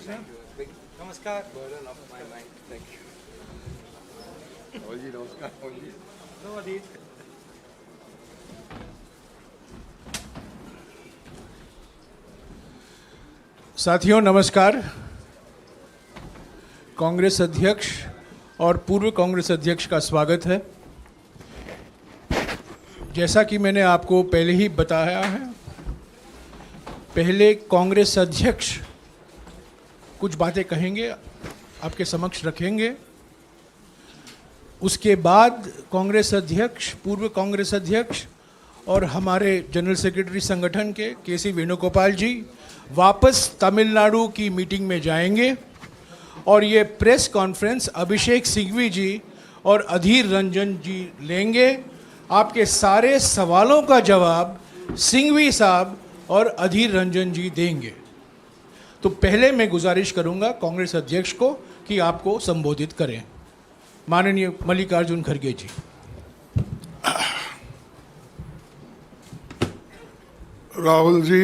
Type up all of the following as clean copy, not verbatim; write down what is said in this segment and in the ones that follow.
sir. Namaskar. Burden of my mind. Thank you. Rahul ji नमस्कार। Rahul ji Hello, Adit. साथियों नमस्कार। कांग्रेस अध्यक्ष और पूर्व कांग्रेस अध्यक्ष का स्वागत है। जैसा कि मैंने आपको पहले ही बताया है, पहले कांग्रेस अध्यक्ष कुछ बातें कहेंगे, आपके समक्ष रखेंगे। उसके बाद कांग्रेस अध्यक्ष, पूर्व कांग्रेस अध्यक्ष और हमारे जनरल सेक्रेटरी संगठन के केसी वेणुगोपाल जी वापस तमिलनाडु की मीटिंग में जाएंगे और ये प्रेस कॉन्फ्रेंस अभिषेक सिंघवी जी और अधीर रंजन जी लेंगे। आपके सारे सवालों का जवाब सिंघवी साहब और अधीर रंजन जी देंगे। तो पहले मैं गुजारिश करूंगा कांग्रेस अध्यक्ष को कि आपको संबोधित करें। माननीय मल्लिकार्जुन खड़गे जी। राहुल जी,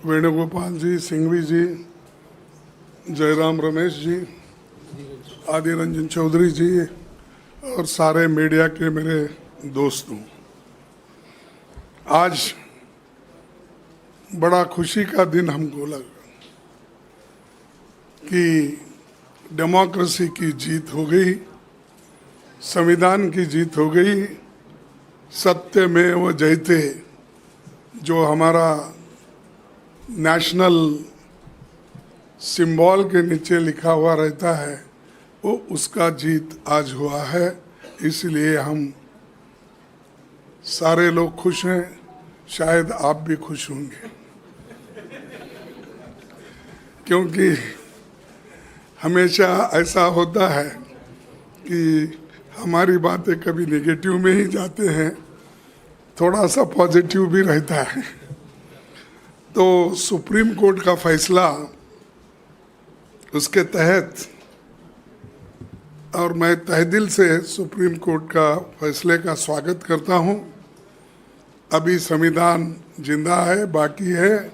वेणुगोपाल जी, सिंघवी जी, जयराम रमेश जी, आदि रंजन चौधरी जी और सारे मीडिया के मेरे दोस्तों, आज बड़ा खुशी का दिन हमको लगा कि डेमोक्रेसी की जीत हो गई, संविधान की जीत हो गई। सत्यमेव जयते जो हमारा नेशनल सिंबल के नीचे लिखा हुआ रहता है, वो उसका जीत आज हुआ है। इसलिए हम सारे लोग खुश हैं, शायद आप भी खुश होंगे, क्योंकि हमेशा ऐसा होता है कि हमारी बातें कभी नेगेटिव में ही जाते हैं, थोड़ा सा पॉजिटिव भी रहता है। तो सुप्रीम कोर्ट का फैसला, उसके तहत, और मैं तहे दिल से सुप्रीम कोर्ट का फैसले का स्वागत करता हूं। अभी संविधान जिंदा है, बाकी है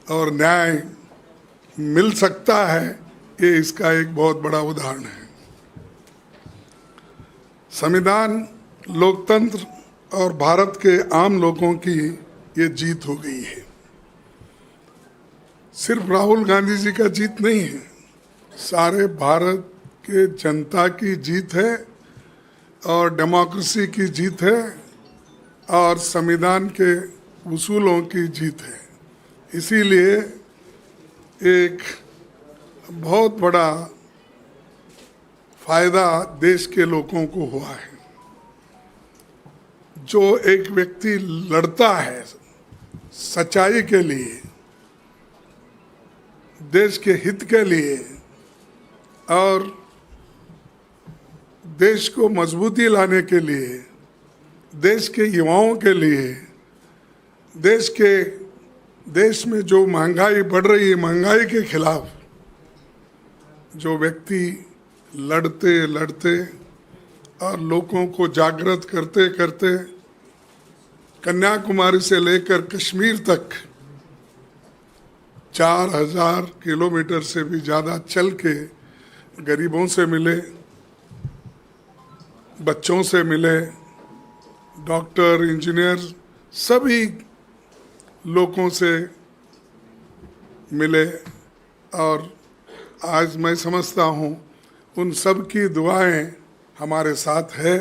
और न्याय मिल सकता है, ये इसका एक बहुत बड़ा उदाहरण है। संविधान, लोकतंत्र और भारत के आम लोगों की ये जीत हो गई है। सिर्फ राहुल गांधी जी का जीत नहीं है, सारे भारत के जनता की जीत है और डेमोक्रेसी की जीत है और संविधान के उसूलों की जीत है। इसीलिए एक बहुत बड़ा फायदा देश के लोगों को हुआ है। जो एक व्यक्ति लड़ता है सच्चाई के लिए, देश के हित के लिए और देश को मजबूती लाने के लिए, देश के युवाओं के लिए, देश में जो महंगाई बढ़ रही है, महंगाई के खिलाफ जो व्यक्ति लड़ते लड़ते और लोगों को जागृत करते करते कन्याकुमारी से लेकर कश्मीर तक 4000 किलोमीटर से भी ज़्यादा चल के गरीबों से मिले, बच्चों से मिले, डॉक्टर, इंजीनियर, सभी लोगों से मिले। और आज मैं समझता हूँ उन सब की दुआएं हमारे साथ है,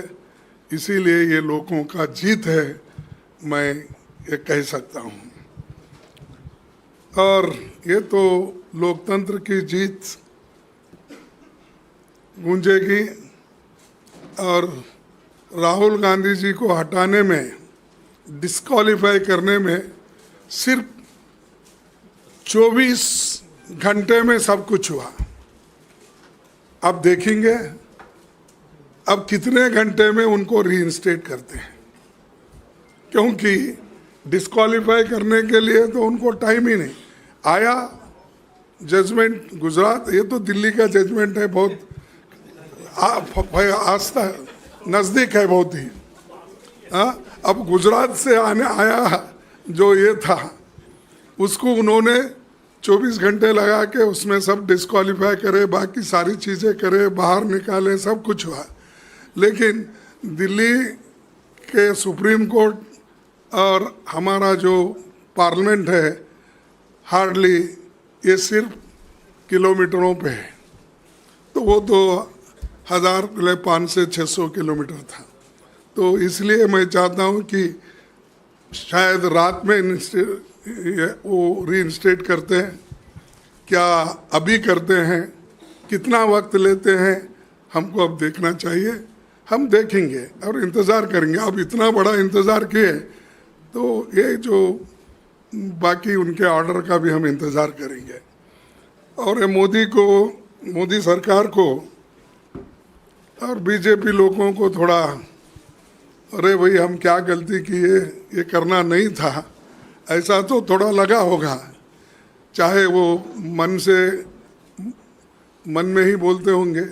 इसीलिए ये लोगों का जीत है, मैं ये कह सकता हूँ। और ये तो लोकतंत्र की जीत गूंजेगी और राहुल गांधी जी को हटाने में, डिस्क्वालीफाई करने में सिर्फ 24 घंटे में सब कुछ हुआ। अब देखेंगे अब कितने घंटे में उनको रीइंस्टेट करते हैं, क्योंकि डिस्क्वालीफाई करने के लिए तो उनको टाइम ही नहीं आया। जजमेंट गुजरात, ये तो दिल्ली का जजमेंट है, बहुत आस्था नज़दीक है बहुत ही। अब गुजरात से आने आया जो ये था, उसको उन्होंने 24 घंटे लगा के उसमें सब डिस्क्वालीफाई करे, बाकी सारी चीज़ें करे, बाहर निकाले, सब कुछ हुआ। लेकिन दिल्ली के सुप्रीम कोर्ट और हमारा जो पार्लियामेंट है, हार्डली ये सिर्फ किलोमीटरों पे है, तो वो 2500 से 600 किलोमीटर था। तो इसलिए मैं चाहता हूँ कि शायद रात में वो रीइंस्टेट करते हैं, क्या अभी करते हैं, कितना वक्त लेते हैं, हमको अब देखना चाहिए। हम देखेंगे और इंतज़ार करेंगे। अब इतना बड़ा इंतज़ार किए तो ये जो बाकी उनके ऑर्डर का भी हम इंतज़ार करेंगे। और मोदी सरकार को और बीजेपी लोगों को थोड़ा, अरे भाई हम क्या गलती किए, ये करना नहीं था, ऐसा तो थोड़ा लगा होगा। चाहे वो मन में ही बोलते होंगे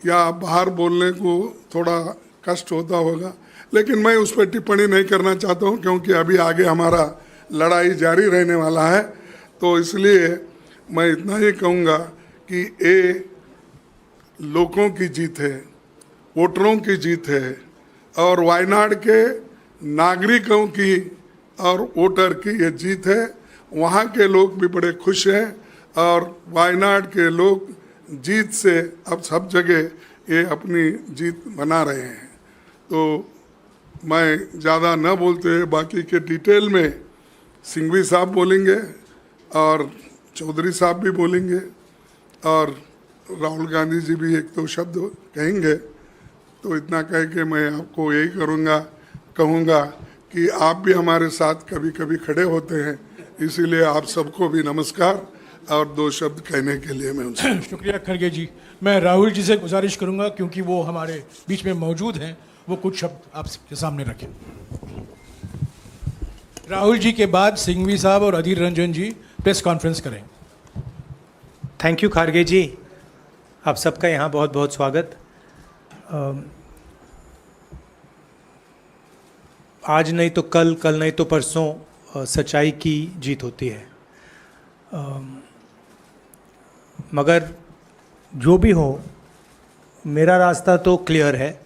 या बाहर बोलने को थोड़ा कष्ट होता होगा, लेकिन मैं उस पर टिप्पणी नहीं करना चाहता हूँ, क्योंकि अभी आगे हमारा लड़ाई जारी रहने वाला है। तो इसलिए मैं इतना ही कहूँगा कि ये लोगों की जीत है, वोटरों की जीत है, और वायनाड के नागरिकों की और वोटर की ये जीत है। वहाँ के लोग भी बड़े खुश हैं और वायनाड के लोग जीत से अब सब जगह ये अपनी जीत मना रहे हैं। तो मैं ज़्यादा न बोलते हुए बाकी के डिटेल में सिंघवी साहब बोलेंगे और चौधरी साहब भी बोलेंगे और राहुल गांधी जी भी एक दो शब्द कहेंगे। तो इतना कह के मैं आपको यही कहूँगा कि आप भी हमारे साथ कभी कभी खड़े होते हैं, इसीलिए आप सबको भी नमस्कार और दो शब्द कहने के लिए मैं उनसे शुक्रिया खड़गे जी। मैं राहुल जी से गुजारिश करूंगा, क्योंकि वो हमारे बीच में मौजूद हैं, वो कुछ शब्द आपके सामने रखें। राहुल जी के बाद सिंघवी साहब और अधीर रंजन जी प्रेस कॉन्फ्रेंस करें। थैंक यू खारगे जी, आप सबका यहाँ बहुत बहुत स्वागत। आज नहीं तो कल, कल नहीं तो परसों सच्चाई की जीत होती है। मगर जो भी हो, मेरा रास्ता तो क्लियर है।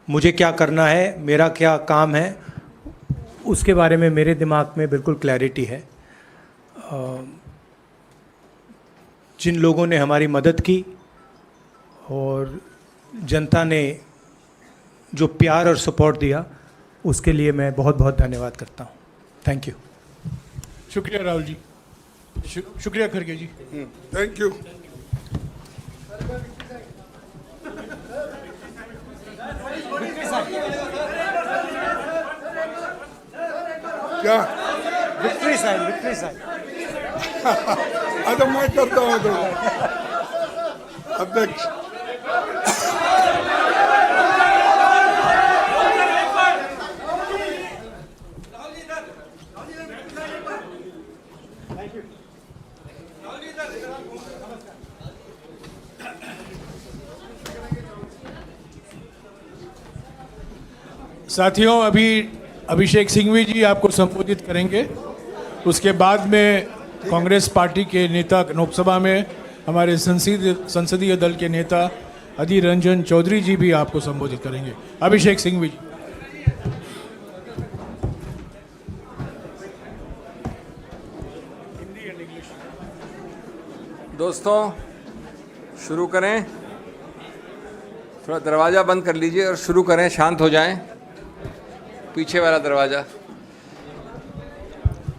मुझे क्या करना है, मेरा क्या काम है, उसके बारे में मेरे दिमाग में बिल्कुल क्लैरिटी है। जिन लोगों ने हमारी मदद की और जनता ने जो प्यार और सपोर्ट दिया, उसके लिए मैं बहुत बहुत धन्यवाद करता हूँ। Thank you. शुक्रिया राहुल जी, शुक्रिया खड़गे जी। Thank you. क्या विक्ट्री साइन, विक्ट्री साइन। अच्छा मैं करता हूँ तो अध्यक्ष। साथियों, अभी अभिषेक सिंघवी जी आपको संबोधित करेंगे। उसके बाद में कांग्रेस पार्टी के नेता, लोकसभा में हमारे संसदीय दल के नेता अधीर रंजन चौधरी जी भी आपको संबोधित करेंगे। अभिषेक सिंघवी जी। दोस्तों, शुरू करें। थोड़ा दरवाज़ा बंद कर लीजिए और शुरू करें। शांत हो जाएं, पीछे वाला दरवाज़ा।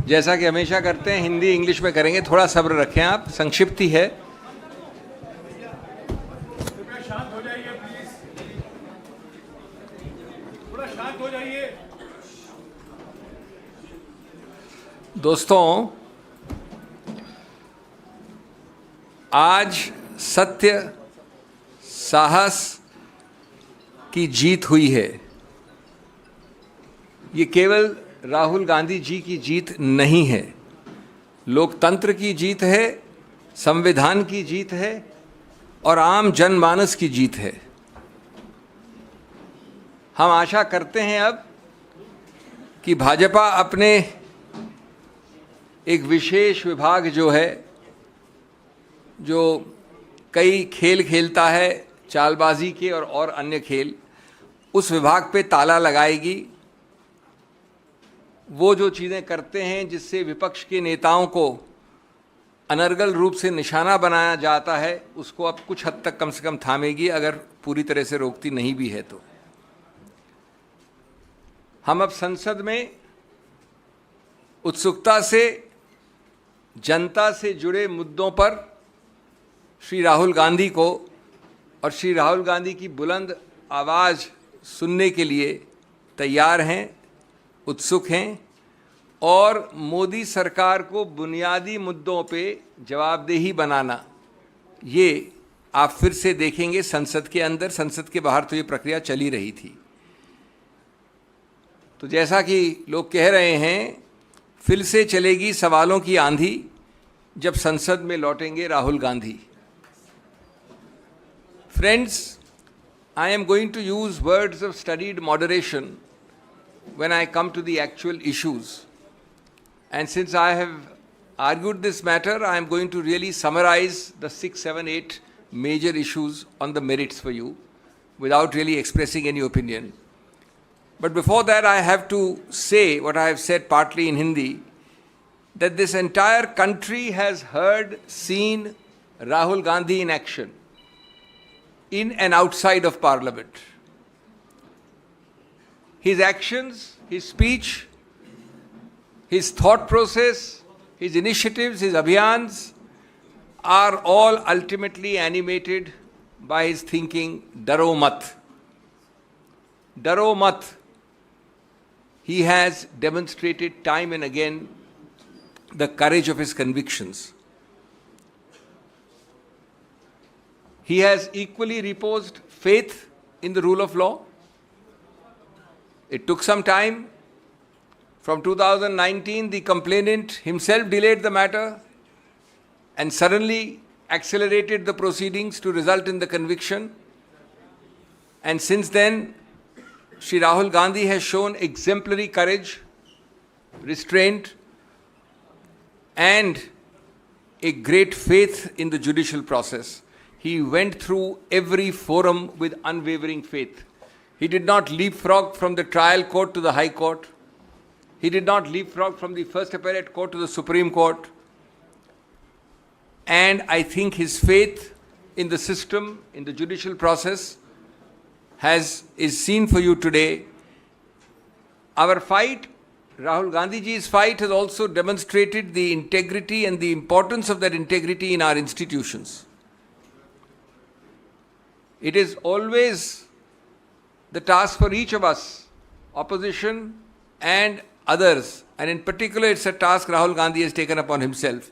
जैसा कि हमेशा करते हैं, हिंदी इंग्लिश में करेंगे, थोड़ा सब्र रखें आप, संक्षिप्ति है। शांत हो जाइए प्लीज, थोड़ा शांत हो जाइए। दोस्तों, आज सत्य, साहस की जीत हुई है। ये केवल राहुल गांधी जी की जीत नहीं है, लोकतंत्र की जीत है, संविधान की जीत है और आम जनमानस की जीत है। हम आशा करते हैं अब कि भाजपा अपने एक विशेष विभाग जो है, जो कई खेल खेलता है, चालबाजी के और अन्य खेल, उस विभाग पे ताला लगाएगी। वो जो चीज़ें करते हैं जिससे विपक्ष के नेताओं को अनर्गल रूप से निशाना बनाया जाता है, उसको अब कुछ हद तक कम से कम थामेगी, अगर पूरी तरह से रोकती नहीं भी है तो। हम अब संसद में उत्सुकता से जनता से जुड़े मुद्दों पर श्री राहुल गांधी को और श्री राहुल गांधी की बुलंद आवाज़ सुनने के लिए तैयार हैं, उत्सुक हैं, और मोदी सरकार को बुनियादी मुद्दों पे जवाबदेही बनाना, ये आप फिर से देखेंगे संसद के अंदर। संसद के बाहर तो ये प्रक्रिया चली रही थी। तो जैसा कि लोग कह रहे हैं, फिर से चलेगी सवालों की आंधी जब संसद में लौटेंगे Rahul Gandhi. Friends, I am going to use words of studied moderation when I come to the actual issues. And since I have argued this matter, I am going to really summarize the 6, 7, 8 major issues on the merits for you without really expressing any opinion. But before that, I have to say what I have said partly in Hindi, that this entire country has heard, seen Rahul Gandhi in action, in and outside of Parliament. His actions, his speech, his thought process, his initiatives, his abhiyans are all ultimately animated by his thinking, Daro Mat. Daro Mat. He has demonstrated time and again the courage of his convictions. He has equally reposed faith in the rule of law. It took some time. From 2019, the complainant himself delayed the matter and suddenly accelerated the proceedings to result in the conviction. And since then, Shri Rahul Gandhi has shown exemplary courage, restraint, and a great faith in the judicial process. He went through every forum with unwavering faith. He did not leapfrog from the trial court to the High Court. He did not leapfrog from the First Appellate Court to the Supreme Court. And I think his faith in the system, in the judicial process, is seen for you today. Our fight, Rahul Gandhiji's fight, has also demonstrated the integrity and the importance of that integrity in our institutions. It is always the task for each of us, opposition and others, and in particular it's a task Rahul Gandhi has taken upon himself,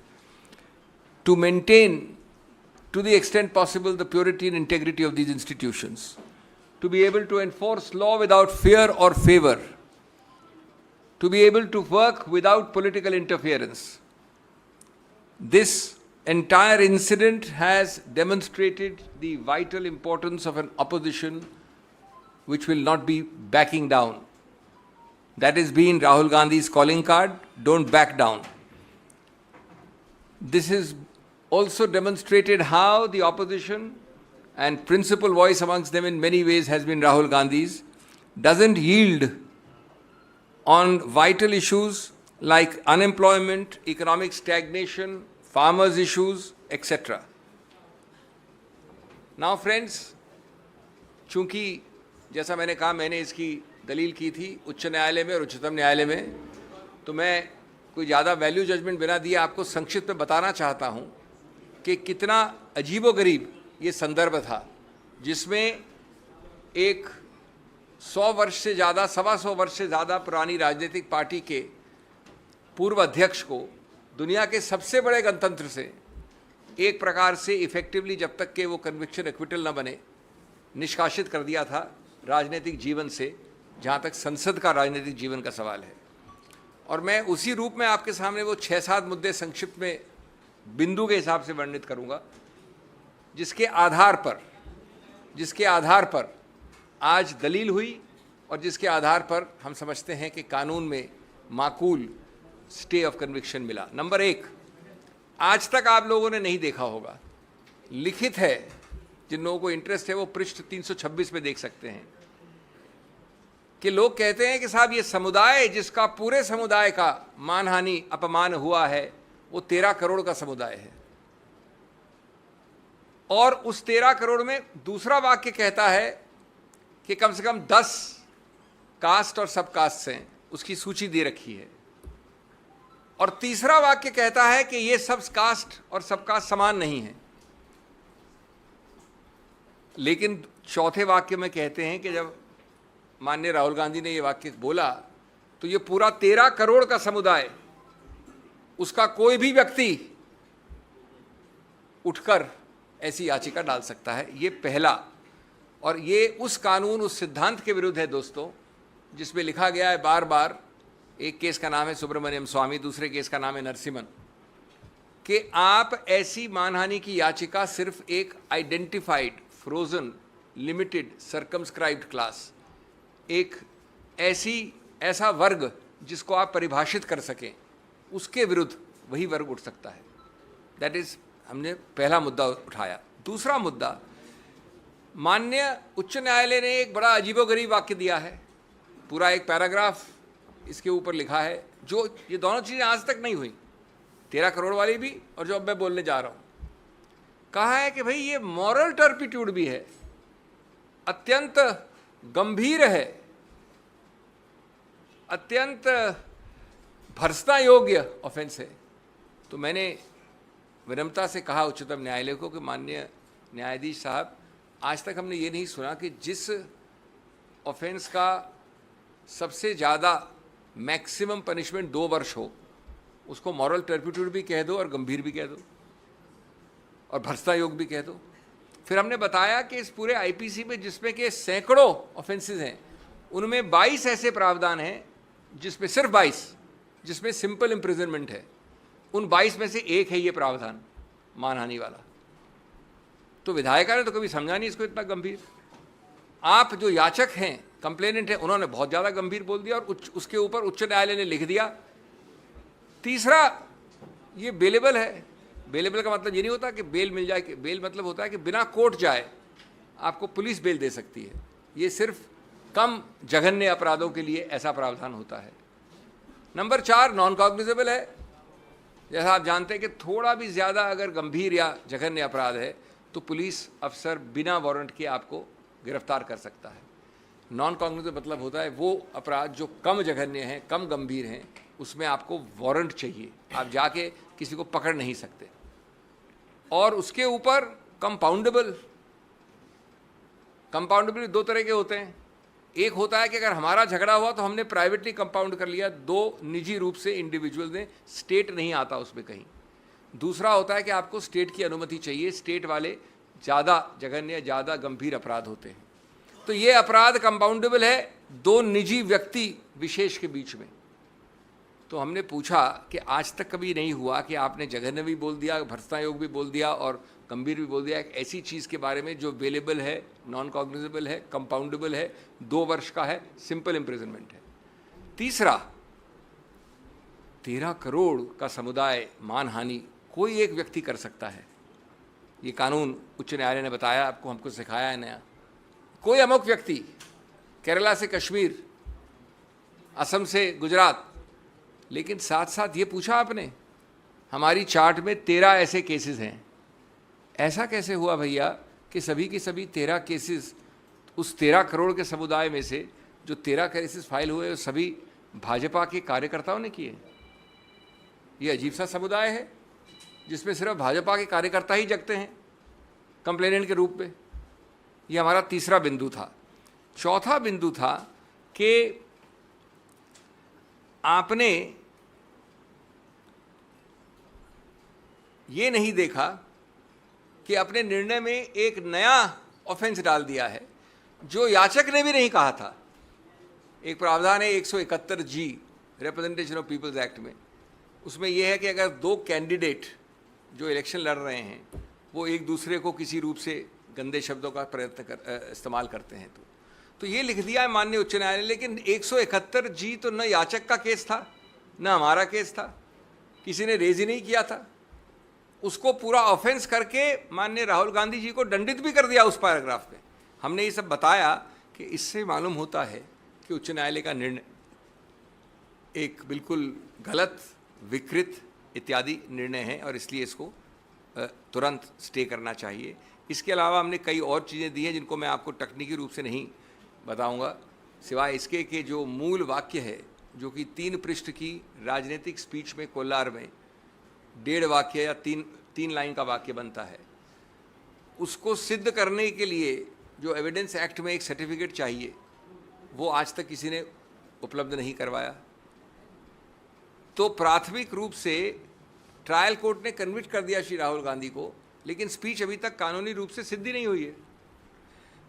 to maintain to the extent possible the purity and integrity of these institutions, to be able to enforce law without fear or favor, to be able to work without political interference. This entire incident has demonstrated the vital importance of an opposition which will not be backing down. That has been Rahul Gandhi's calling card, don't back down. This has also demonstrated how the opposition, and principal voice amongst them in many ways has been Rahul Gandhi's, doesn't yield on vital issues like unemployment, economic stagnation, farmers' issues, etc. Now friends, चूंकि जैसा मैंने कहा, मैंने इसकी दलील की थी उच्च न्यायालय में और उच्चतम न्यायालय में, तो मैं कोई ज़्यादा वैल्यू जजमेंट बिना दिए आपको संक्षिप्त में बताना चाहता हूँ कि कितना अजीबोगरीब ये संदर्भ था, जिसमें एक 100 वर्ष से ज़्यादा, 125 वर्ष से ज़्यादा पुरानी राजनीतिक पार्टी के पूर्व अध्यक्ष को दुनिया के सबसे बड़े गणतंत्र से एक प्रकार से इफेक्टिवली, जब तक कि वो कन्विक्शन एक्विटल न बने, निष्कासित कर दिया था राजनीतिक जीवन से, जहाँ तक संसद का राजनीतिक जीवन का सवाल है। और मैं उसी रूप में आपके सामने वो 6-7 मुद्दे संक्षिप्त में बिंदु के हिसाब से वर्णित करूँगा, जिसके आधार पर आज दलील हुई और जिसके आधार पर हम समझते हैं कि कानून में माकूल स्टे ऑफ कन्विक्शन मिला। नंबर 1, आज तक आप लोगों ने नहीं देखा होगा, लिखित है, जिन लोगों को इंटरेस्ट है वो पृष्ठ 326 में देख सकते हैं कि लोग कहते हैं कि साहब ये समुदाय जिसका पूरे समुदाय का मानहानि अपमान हुआ है वो 13 करोड़ का समुदाय है, और उस 13 करोड़ में दूसरा वाक्य कहता है कि कम से कम 10 कास्ट और सब कास्ट हैं, उसकी सूची दे रखी है, और तीसरा वाक्य कहता है कि ये सब कास्ट और सब कास्ट समान नहीं है। लेकिन चौथे वाक्य में कहते हैं कि जब माननीय राहुल गांधी ने ये वाक्य बोला तो ये पूरा 13 करोड़ का समुदाय, उसका कोई भी व्यक्ति उठकर ऐसी याचिका डाल सकता है। ये पहला, और ये उस कानून, उस सिद्धांत के विरुद्ध है दोस्तों, जिसमें लिखा गया है बार बार, एक केस का नाम है सुब्रमण्यम स्वामी, दूसरे केस का नाम है नरसिम्हन, कि आप ऐसी मानहानि की याचिका सिर्फ एक identified, frozen, limited, circumscribed class, एक ऐसा वर्ग जिसको आप परिभाषित कर सकें, उसके विरुद्ध वही वर्ग उठ सकता है। दैट इज, हमने पहला मुद्दा उठाया। दूसरा मुद्दा, माननीय उच्च न्यायालय ने एक बड़ा अजीबोगरीब वाक्य दिया है, पूरा एक पैराग्राफ इसके ऊपर लिखा है, जो ये दोनों चीज़ें आज तक नहीं हुई, 13 करोड़ वाली भी और जो अब मैं बोलने जा रहा हूँ। कहा है कि भाई ये मॉरल टर्पिट्यूड भी है, अत्यंत गंभीर है, अत्यंत भर्त्सना योग्य ऑफेंस है। तो मैंने विनम्रता से कहा उच्चतम न्यायालय को कि माननीय न्यायाधीश साहब, आज तक हमने ये नहीं सुना कि जिस ऑफेंस का सबसे ज़्यादा मैक्सिमम पनिशमेंट 2 वर्ष हो, उसको मॉरल टर्पिट्यूड भी कह दो और गंभीर भी कह दो और भर्त्सना योग्य भी कह दो। फिर हमने बताया कि इस पूरे आईपीसी में, जिसमें कि सैकड़ों ऑफेंसेस हैं, उनमें 22 ऐसे प्रावधान हैं, जिसमें सिर्फ 22 जिसमें सिंपल इम्प्रिजनमेंट है। उन 22 में से एक है ये प्रावधान मानहानि वाला। तो विधायिका ने तो कभी समझा नहीं इसको इतना गंभीर। आप जो याचक हैं, कंप्लेनेंट है, उन्होंने बहुत ज़्यादा गंभीर बोल दिया और उसके ऊपर उच्च न्यायालय ने लिख दिया। तीसरा, ये बेलेबल है। बेलेबल का मतलब ये नहीं होता कि बेल मिल जाए, बेल मतलब होता है कि बिना कोर्ट जाए आपको पुलिस बेल दे सकती है। ये सिर्फ कम जघन्य अपराधों के लिए ऐसा प्रावधान होता है। नंबर 4, नॉन कॉग्निजेबल है। जैसा आप जानते हैं कि थोड़ा भी ज़्यादा अगर गंभीर या जघन्य अपराध है तो पुलिस अफसर बिना वारंट के आपको गिरफ्तार कर सकता है। नॉन कॉग्निजेबल मतलब होता है वो अपराध जो कम जघन्य हैं, कम गंभीर हैं, उसमें आपको वारंट चाहिए, आप जाके किसी को पकड़ नहीं सकते। और उसके ऊपर कंपाउंडेबल 2 तरह के होते हैं। एक होता है कि अगर हमारा झगड़ा हुआ तो हमने प्राइवेटली कंपाउंड कर लिया, 2 निजी रूप से इंडिविजुअल ने, स्टेट नहीं आता उसमें कहीं। दूसरा होता है कि आपको स्टेट की अनुमति चाहिए, स्टेट वाले ज़्यादा जघन्य, ज़्यादा गंभीर अपराध होते हैं। तो ये अपराध कंपाउंडेबल है 2 निजी व्यक्ति विशेष के बीच में। तो हमने पूछा कि आज तक कभी नहीं हुआ कि आपने जघन्य भी बोल दिया, भर्त्सना योग्य भी बोल दिया और गंभीर भी बोल दिया, एक ऐसी चीज़ के बारे में जो बेलेबल है, नॉन कॉग्निजेबल है, कंपाउंडेबल है, 2 वर्ष का है, सिंपल इम्प्रिजनमेंट है। तीसरा, 13 करोड़ का समुदाय मानहानि कोई एक व्यक्ति कर सकता है। ये कानून उच्च न्यायालय ने बताया, आपको हमको सिखाया है नया। कोई अमुक व्यक्ति, केरला से कश्मीर, असम से गुजरात, लेकिन साथ साथ ये पूछा आपने, हमारी चार्ट में 13 ऐसे केसेस हैं। ऐसा कैसे हुआ भैया कि सभी के सभी 13 केसेस उस 13 करोड़ के समुदाय में से जो 13 केसेस फाइल हुए वो सभी भाजपा के कार्यकर्ताओं ने किए? ये अजीब सा समुदाय है जिसमें सिर्फ भाजपा के कार्यकर्ता ही जगते हैं कंप्लेनेंट के रूप में। ये हमारा तीसरा बिंदु था। चौथा बिंदु था कि आपने ये नहीं देखा कि अपने निर्णय में एक नया ऑफेंस डाल दिया है जो याचक ने भी नहीं कहा था। एक प्रावधान है 171G representation of peoples act में, उसमें यह है कि अगर 2 कैंडिडेट जो इलेक्शन लड़ रहे हैं वो एक दूसरे को किसी रूप से गंदे शब्दों का इस्तेमाल करते हैं तो ये लिख दिया है माननीय उच्च न्यायालय। लेकिन 171G तो न याचक का केस था ना हमारा केस था, किसी ने रेज ही नहीं किया था। उसको पूरा ऑफेंस करके माननीय राहुल गांधी जी को दंडित भी कर दिया उस पैराग्राफ पे। हमने ये सब बताया कि इससे मालूम होता है कि उच्च न्यायालय का निर्णय एक बिल्कुल गलत, विकृत इत्यादि निर्णय है और इसलिए इसको तुरंत स्टे करना चाहिए। इसके अलावा हमने कई और चीज़ें दी हैं जिनको मैं आपको तकनीकी रूप से नहीं बताऊंगा, सिवाय इसके कि जो मूल वाक्य है, जो कि 3 पृष्ठ की राजनीतिक स्पीच में कोलार में 1.5 वाक्य या 3 लाइन का वाक्य बनता है, उसको सिद्ध करने के लिए जो एविडेंस एक्ट में एक सर्टिफिकेट चाहिए, वो आज तक किसी ने उपलब्ध नहीं करवाया। तो प्राथमिक रूप से ट्रायल कोर्ट ने कन्विक्ट कर दिया श्री राहुल गांधी को, लेकिन स्पीच अभी तक कानूनी रूप से सिद्ध नहीं हुई है।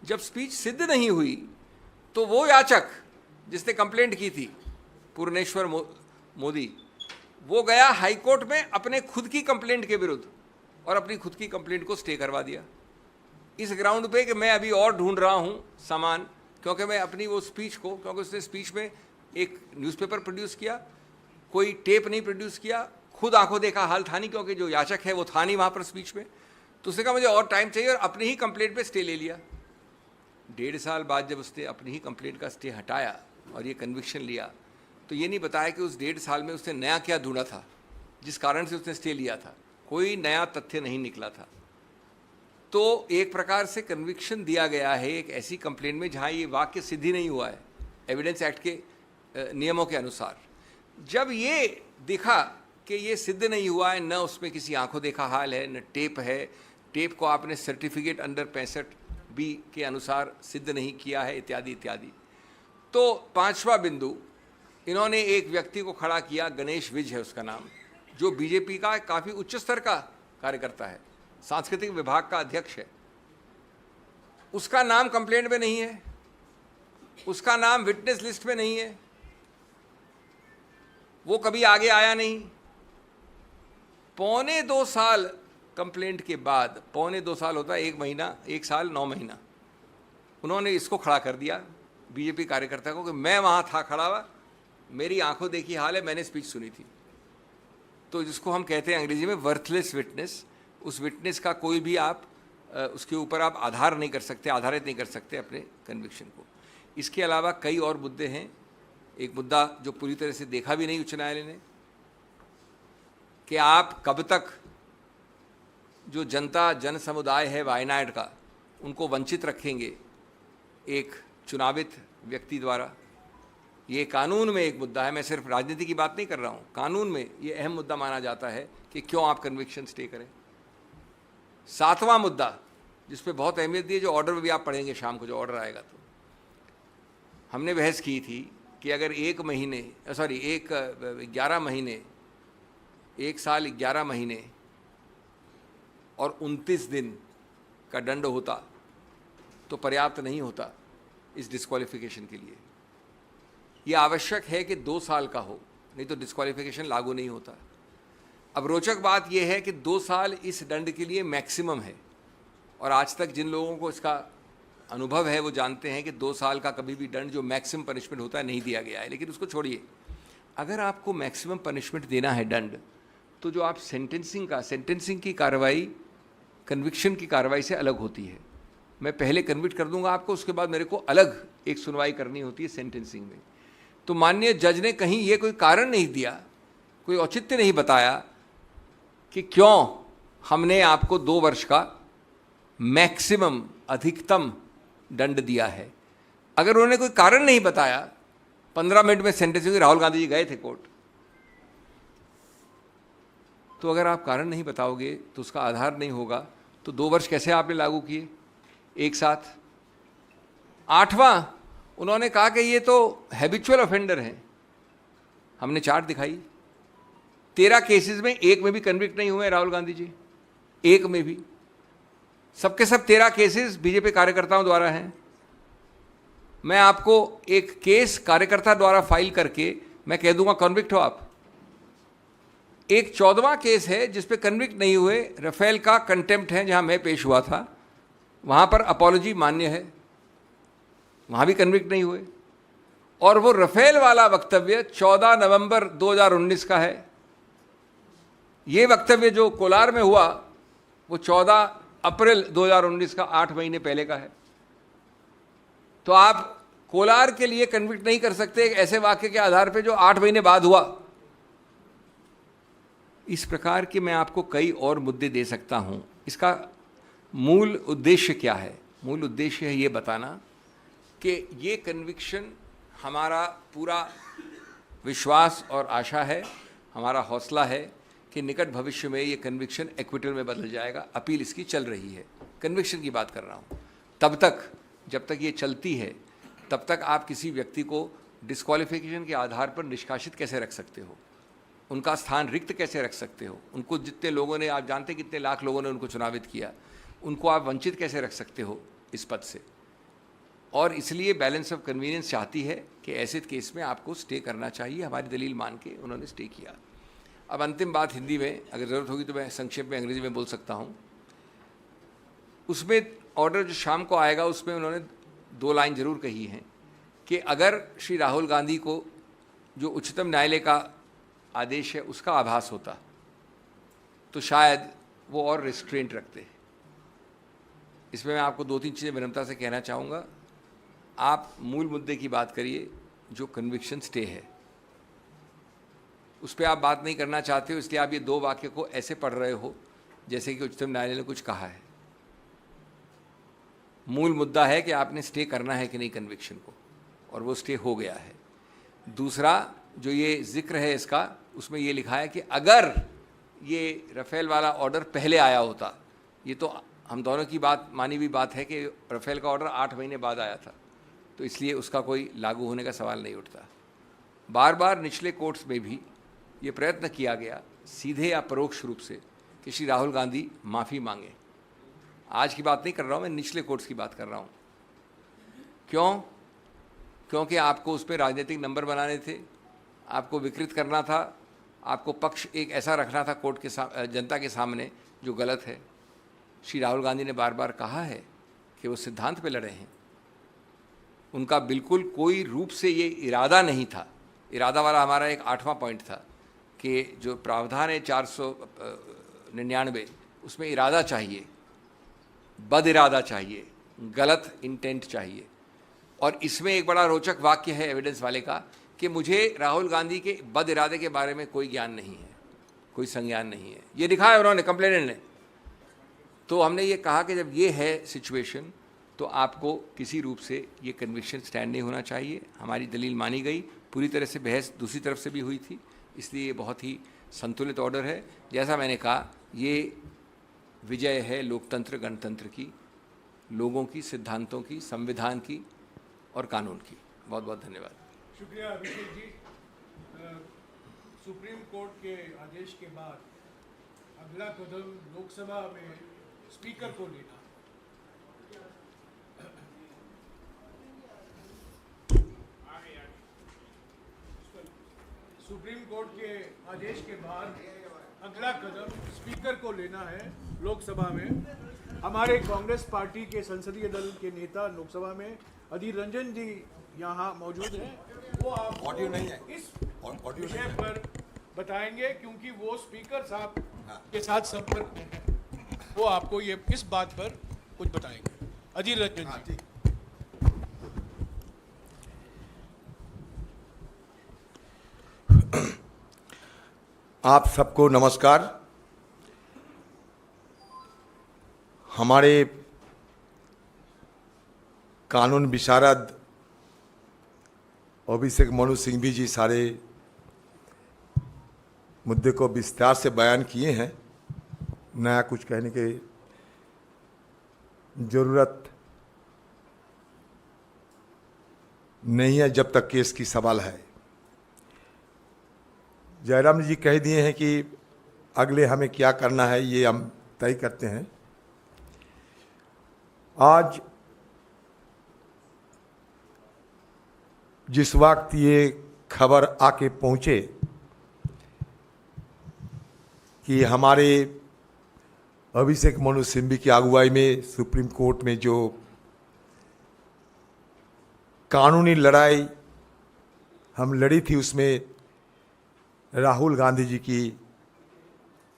जब स्पीच सिद्ध नहीं हुई तो वो याचक जिसने कंप्लेंट की थी, पूर्णेश्वर मोदी, वो गया हाई कोर्ट में अपने खुद की कंप्लेंट के विरुद्ध और अपनी खुद की कंप्लेंट को स्टे करवा दिया, इस ग्राउंड पे कि मैं अभी और ढूंढ रहा हूं सामान, क्योंकि मैं अपनी वो स्पीच को, क्योंकि उसने स्पीच में एक न्यूज़पेपर प्रोड्यूस किया, कोई टेप नहीं प्रोड्यूस किया, खुद आंखों देखा हाल था नहीं, क्योंकि जो याचक है वो था नहीं वहाँ पर स्पीच में, तो उसने कहा मुझे और टाइम चाहिए और अपनी ही कंप्लेंट पे स्टे ले लिया। 1.5 साल बाद जब उसने अपनी ही कंप्लेंट का स्टे हटाया और ये कन्विक्शन लिया, तो ये नहीं बताया कि उस 1.5 साल में उसने नया क्या ढूंढा था जिस कारण से उसने स्टे लिया था। कोई नया तथ्य नहीं निकला था। तो एक प्रकार से कन्विक्शन दिया गया है एक ऐसी कंप्लेंट में जहाँ ये वाक्य सिद्ध ही नहीं हुआ है एविडेंस एक्ट के नियमों के अनुसार। जब ये दिखा कि ये सिद्ध नहीं हुआ है, न उसमें किसी आंखों देखा हाल है, न टेप है, टेप को आपने सर्टिफिकेट अंडर 65B के अनुसार सिद्ध नहीं किया है, इत्यादि इत्यादि, तो 5वां बिंदु, इन्होंने एक व्यक्ति को खड़ा किया, गणेश विज है उसका नाम, जो बीजेपी का काफ़ी उच्च स्तर का कार्यकर्ता है, सांस्कृतिक विभाग का अध्यक्ष है। उसका नाम कंप्लेंट में नहीं है, उसका नाम विटनेस लिस्ट में नहीं है, वो कभी आगे आया नहीं। 1.25 साल कंप्लेंट के बाद, 1.25 साल होता है 1 महीना, 1 साल 9 महीना, उन्होंने इसको खड़ा कर दिया बीजेपी कार्यकर्ता को कि मैं वहाँ था खड़ा हुआ, मेरी आंखों देखी हाल है, मैंने स्पीच सुनी थी। तो जिसको हम कहते हैं अंग्रेजी में वर्थलेस विटनेस, उस विटनेस का कोई भी आप उसके ऊपर आप आधार नहीं कर सकते, आधारित नहीं कर सकते अपने कन्विक्शन को। इसके अलावा कई और मुद्दे हैं। एक मुद्दा जो पूरी तरह से देखा भी नहीं उच्च न्यायालय ने, कि आप कब तक जो जनता जन समुदाय है वायनाड का, उनको वंचित रखेंगे एक चुनावित व्यक्ति द्वारा। ये कानून में एक मुद्दा है, मैं सिर्फ राजनीति की बात नहीं कर रहा हूँ, कानून में ये अहम मुद्दा माना जाता है कि क्यों आप कन्विक्शन स्टे करें। 7वां मुद्दा जिस पे बहुत अहमियत दी है, जो ऑर्डर में भी आप पढ़ेंगे शाम को, जो ऑर्डर आएगा, तो हमने बहस की थी कि अगर 11 महीने, 1 साल 11 महीने और 29 दिन का दंड होता तो पर्याप्त नहीं होता इस डिस्क्वालिफिकेशन के लिए। ये आवश्यक है कि 2 साल का हो, नहीं तो डिस्क्वालिफिकेशन लागू नहीं होता। अब रोचक बात यह है कि 2 साल इस दंड के लिए मैक्सिमम है, और आज तक जिन लोगों को इसका अनुभव है वो जानते हैं कि 2 साल का कभी भी दंड जो मैक्सिमम पनिशमेंट होता है नहीं दिया गया है। लेकिन उसको छोड़िए, अगर आपको मैक्सिमम पनिशमेंट देना है दंड, तो जो आप सेंटेंसिंग की कार्रवाई कन्विक्शन की कार्रवाई से अलग होती है। मैं पहले कन्विक्ट कर दूंगा आपको, उसके बाद मेरे को अलग एक सुनवाई करनी होती है सेंटेंसिंग में। तो माननीय जज ने कहीं ये कोई कारण नहीं दिया, कोई औचित्य नहीं बताया कि क्यों हमने आपको 2 वर्ष का मैक्सिमम अधिकतम दंड दिया है। अगर उन्होंने कोई कारण नहीं बताया, 15 मिनट में सेंटेंसिंग, राहुल गांधी जी गए थे कोर्ट, तो अगर आप कारण नहीं बताओगे तो उसका आधार नहीं होगा, तो 2 वर्ष कैसे आपने लागू किए एक साथ। 8वां, उन्होंने कहा कि ये तो हैबिचुअल ऑफेंडर हैं। हमने चार्ट दिखाई, 13 केसेस में 1 में भी कन्विक्ट नहीं हुए राहुल गांधी जी, 1 में भी। सबके सब 13 केसेस बीजेपी कार्यकर्ताओं द्वारा हैं। मैं आपको एक केस कार्यकर्ता द्वारा फाइल करके मैं कह दूंगा कन्विक्ट हो आप। एक 14वां केस है जिस पे कन्विक्ट नहीं हुए, राफेल का कंटेम्प्ट है, जहां मैं पेश हुआ था, वहां पर अपॉलॉजी मान्य है, वहां भी कन्विक्ट नहीं हुए। और वो रफेल वाला वक्तव्य 14 नवंबर 2019 का है। ये वक्तव्य जो कोलार में हुआ वो 14 अप्रैल 2019 का 8 महीने पहले का है। तो आप कोलार के लिए कन्विक्ट नहीं कर सकते एक ऐसे वाक्य के आधार पे जो 8 महीने बाद हुआ। इस प्रकार के मैं आपको कई और मुद्दे दे सकता हूं। इसका मूल उद्देश्य क्या है? मूल उद्देश्य है ये बताना कि ये कन्विक्शन हमारा पूरा विश्वास और आशा है, हमारा हौसला है कि निकट भविष्य में ये कन्विक्शन एक्विटल में बदल जाएगा। अपील इसकी चल रही है, कन्विक्शन की बात कर रहा हूँ। तब तक, जब तक ये चलती है, तब तक आप किसी व्यक्ति को डिस्क्वालिफिकेशन के आधार पर निष्कासित कैसे रख सकते हो, उनका स्थान रिक्त कैसे रख सकते हो, उनको जितने लोगों ने, आप जानते कितने लाख लोगों ने उनको चुनावित किया, उनको आप वंचित कैसे रख सकते हो इस पद से। और इसलिए बैलेंस ऑफ कन्वीनियंस चाहती है कि ऐसे केस में आपको स्टे करना चाहिए। हमारी दलील मान के उन्होंने स्टे किया। अब अंतिम बात हिंदी में, अगर ज़रूरत होगी तो मैं संक्षेप में अंग्रेजी में बोल सकता हूँ। उसमें ऑर्डर जो शाम को आएगा उसमें उन्होंने 2 लाइन ज़रूर कही हैं कि अगर श्री राहुल गांधी को जो उच्चतम न्यायालय का आदेश है उसका आभास होता तो शायद वो और रिस्ट्रेंट रखते। इसमें मैं आपको 2-3 चीज़ें विनम्रता से कहना चाहूँगा। आप मूल मुद्दे की बात करिए जो कन्विक्शन स्टे है, उस पर आप बात नहीं करना चाहते हो, इसलिए आप ये 2 वाक्य को ऐसे पढ़ रहे हो जैसे कि उच्चतम न्यायालय ने कुछ कहा है। मूल मुद्दा है कि आपने स्टे करना है कि नहीं कन्विक्शन को, और वो स्टे हो गया है। दूसरा जो ये जिक्र है इसका, उसमें ये लिखा है कि अगर ये रफेल वाला ऑर्डर पहले आया होता, ये तो हम दोनों की बात, मानी हुई बात है कि रफेल का ऑर्डर 8 महीने बाद आया था, तो इसलिए उसका कोई लागू होने का सवाल नहीं उठता। बार बार निचले कोर्ट्स में भी ये प्रयत्न किया गया, सीधे या परोक्ष रूप से, कि श्री राहुल गांधी माफ़ी मांगे। आज की बात नहीं कर रहा हूँ मैं, निचले कोर्ट्स की बात कर रहा हूँ। क्यों? क्योंकि आपको उस पर राजनीतिक नंबर बनाने थे, आपको विकृत करना था, आपको पक्ष एक ऐसा रखना था कोर्ट के जनता के सामने जो गलत है। श्री राहुल गांधी ने बार बार कहा है कि वो सिद्धांत पे लड़े हैं। उनका बिल्कुल कोई रूप से ये इरादा नहीं था। इरादा वाला हमारा एक 8वां पॉइंट था कि जो प्रावधान है 499, उसमें इरादा चाहिए, बद इरादा चाहिए, गलत इंटेंट चाहिए। और इसमें एक बड़ा रोचक वाक्य है एविडेंस वाले का कि मुझे राहुल गांधी के बद इरादे के बारे में कोई ज्ञान नहीं है, कोई संज्ञान नहीं है। ये लिखा है उन्होंने, कंप्लेनेंट ने। तो हमने ये कहा कि जब ये है सिचुएशन तो आपको किसी रूप से ये कन्विक्शन स्टैंड नहीं होना चाहिए। हमारी दलील मानी गई, पूरी तरह से बहस दूसरी तरफ से भी हुई थी, इसलिए ये बहुत ही संतुलित ऑर्डर है। जैसा मैंने कहा, ये विजय है लोकतंत्र, गणतंत्र की, लोगों की, सिद्धांतों की, संविधान की और कानून की। बहुत बहुत धन्यवाद। शुक्रिया अभिषेक जी। सुप्रीम कोर्ट के आदेश के बाद अगला कदम लोकसभा में स्पीकर को लेना। सुप्रीम कोर्ट के आदेश के बाद अगला कदम स्पीकर को लेना है लोकसभा में। हमारे कांग्रेस पार्टी के संसदीय दल के नेता लोकसभा में अधीर रंजन जी यहाँ मौजूद हैं। वो आप ऑडियो नहीं है, इस विषय पर बताएंगे, क्योंकि वो स्पीकर साहब के साथ संपर्क में हैं। वो आपको ये इस बात पर कुछ बताएंगे। अधीर रंजन जी। आप सबको नमस्कार। हमारे कानून विशारद अभिषेक मनु सिंघवी जी सारे मुद्दे को विस्तार से बयान किए हैं। नया कुछ कहने की ज़रूरत नहीं है जब तक केस की सवाल है। जयराम जी कह दिए हैं कि अगले हमें क्या करना है ये हम तय करते हैं। आज जिस वक्त ये खबर आके पहुँचे कि हमारे अभिषेक मनु सिंघवी की अगुवाई में सुप्रीम कोर्ट में जो कानूनी लड़ाई हम लड़ी थी, उसमें राहुल गांधी जी की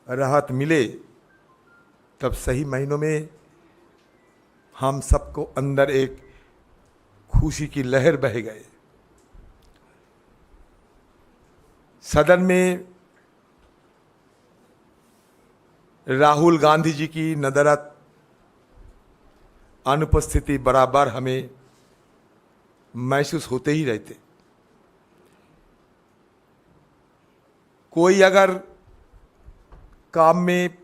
राहत मिले, तब सही महीनों में हम सबको अंदर एक खुशी की लहर बह गए। सदन में राहुल गांधी जी की नदारद अनुपस्थिति बराबर हमें महसूस होते ही रहते। कोई अगर काम में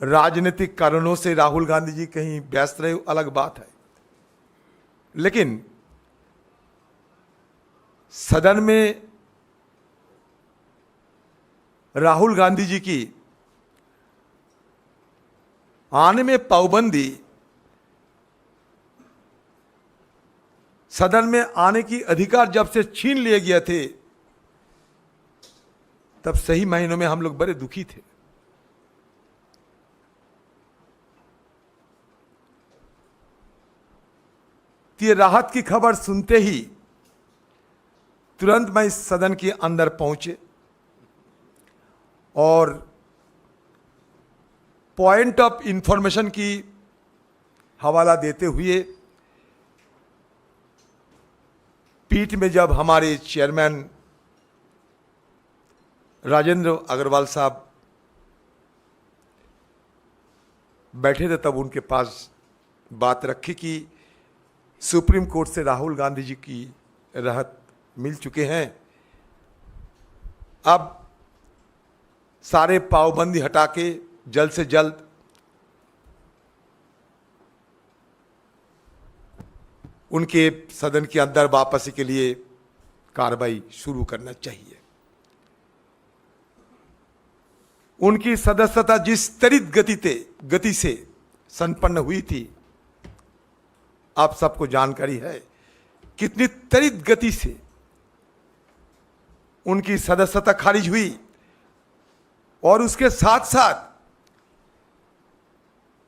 राजनीतिक कारणों से राहुल गांधी जी कहीं व्यस्त रहे, अलग बात है, लेकिन सदन में राहुल गांधी जी की आने में पाबंदी, सदन में आने की अधिकार जब से छीन लिए गए थे, तब सही महीनों में हम लोग बड़े दुखी थे। ये राहत की खबर सुनते ही तुरंत मैं इस सदन के अंदर पहुंचे और पॉइंट ऑफ इंफॉर्मेशन की हवाला देते हुए पीठ में जब हमारे चेयरमैन राजेंद्र अग्रवाल साहब बैठे थे, तब उनके पास बात रखी कि सुप्रीम कोर्ट से राहुल गांधी जी की राहत मिल चुके हैं, अब सारे पाबंदी हटा के जल्द से जल्द उनके सदन के अंदर वापसी के लिए कार्रवाई शुरू करना चाहिए। उनकी सदस्यता जिस त्वरित गति से संपन्न हुई थी, आप सबको जानकारी है कितनी त्वरित गति से उनकी सदस्यता खारिज हुई, और उसके साथ साथ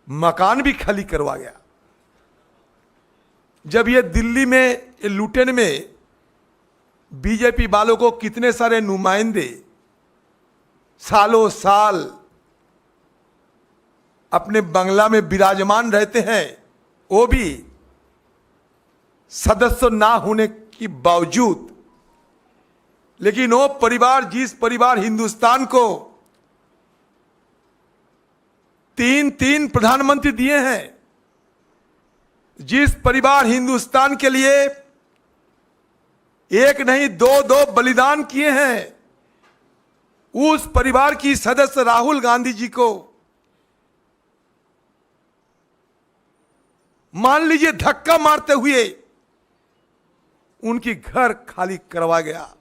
मकान भी खाली करवा गया। जब ये दिल्ली में लुटेन में बीजेपी वालों को कितने सारे नुमाइंदे सालों साल अपने बंगला में विराजमान रहते हैं, वो भी सदस्य ना होने के बावजूद, लेकिन वो परिवार, जिस परिवार हिंदुस्तान को तीन प्रधानमंत्री दिए हैं, जिस परिवार हिंदुस्तान के लिए एक नहीं दो बलिदान किए हैं, उस परिवार की सदस्य राहुल गांधी जी को मान लीजिए धक्का मारते हुए उनकी घर खाली करवा गया।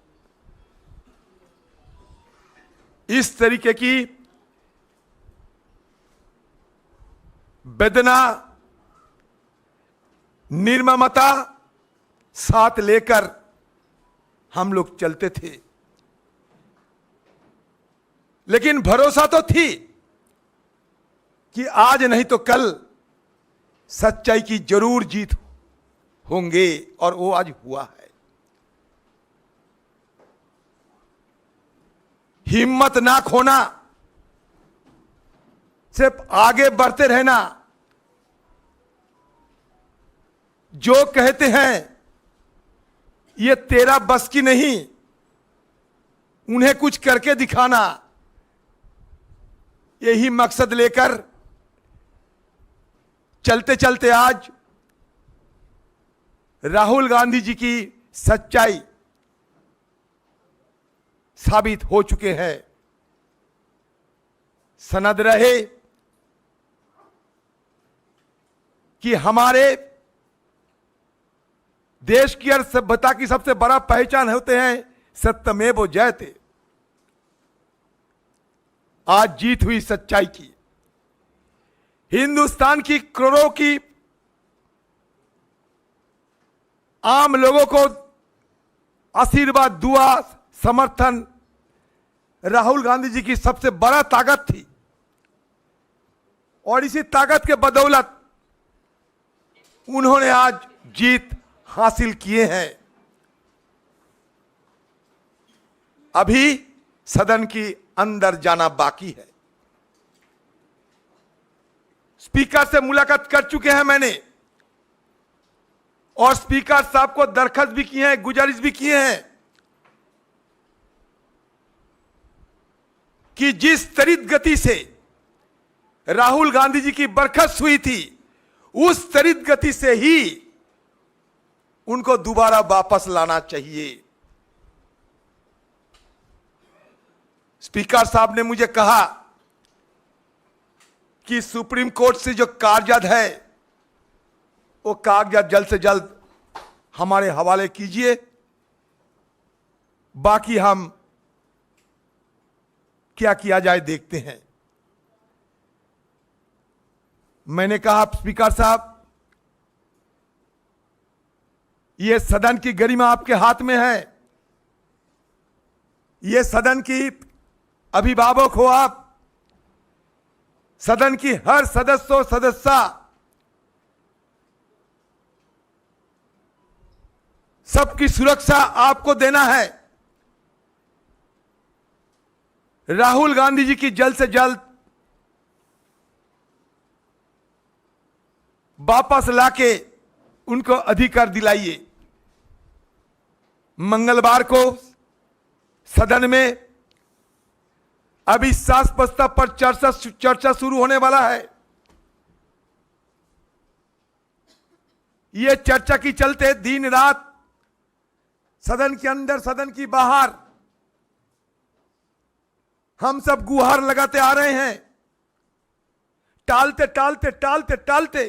इस तरीके की वेदना, निर्ममता साथ लेकर हम लोग चलते थे, लेकिन भरोसा तो थी कि आज नहीं तो कल सच्चाई की जरूर जीत होंगे, और वो आज हुआ है। हिम्मत ना खोना, सिर्फ आगे बढ़ते रहना। जो कहते हैं ये तेरा बस की नहीं, उन्हें कुछ करके दिखाना, यही मकसद लेकर चलते चलते आज राहुल गांधी जी की सच्चाई साबित हो चुके हैं। सनद रहे कि हमारे देश की और सभ्यता की सबसे बड़ा पहचान होते हैं सत्यमेव जयते। आज जीत हुई सच्चाई की, हिंदुस्तान की करोड़ों की आम लोगों को आशीर्वाद, दुआ, समर्थन राहुल गांधी जी की सबसे बड़ा ताकत थी, और इसी ताकत के बदौलत उन्होंने आज जीत हासिल किए हैं। अभी सदन की अंदर जाना बाकी है। स्पीकर से मुलाकात कर चुके हैं मैंने, और स्पीकर साहब को दरखास्त भी किए हैं, गुजारिश भी किए हैं कि जिस त्वरित गति से राहुल गांधी जी की बरखास्त हुई थी, उस त्वरित गति से ही उनको दोबारा वापस लाना चाहिए। स्पीकर साहब ने मुझे कहा कि सुप्रीम कोर्ट से जो कागजात है वो कागजात जल्द से जल्द हमारे हवाले कीजिए, बाकी हम क्या किया जाए देखते हैं। मैंने कहा स्पीकर साहब, यह सदन की गरिमा आपके हाथ में है, यह सदन की अभिभावक हो आप, सदन की हर सदस्य सदस्या सबकी सुरक्षा आपको देना है। राहुल गांधी जी की जल्द से जल्द वापस लाके उनको अधिकार दिलाइए। मंगलवार को सदन में अविश्वास प्रस्ताव पर चर्चा शुरू होने वाला है। यह चर्चा की चलते दिन रात सदन के अंदर सदन की बाहर हम सब गुहार लगाते आ रहे हैं। टालते टालते टालते टालते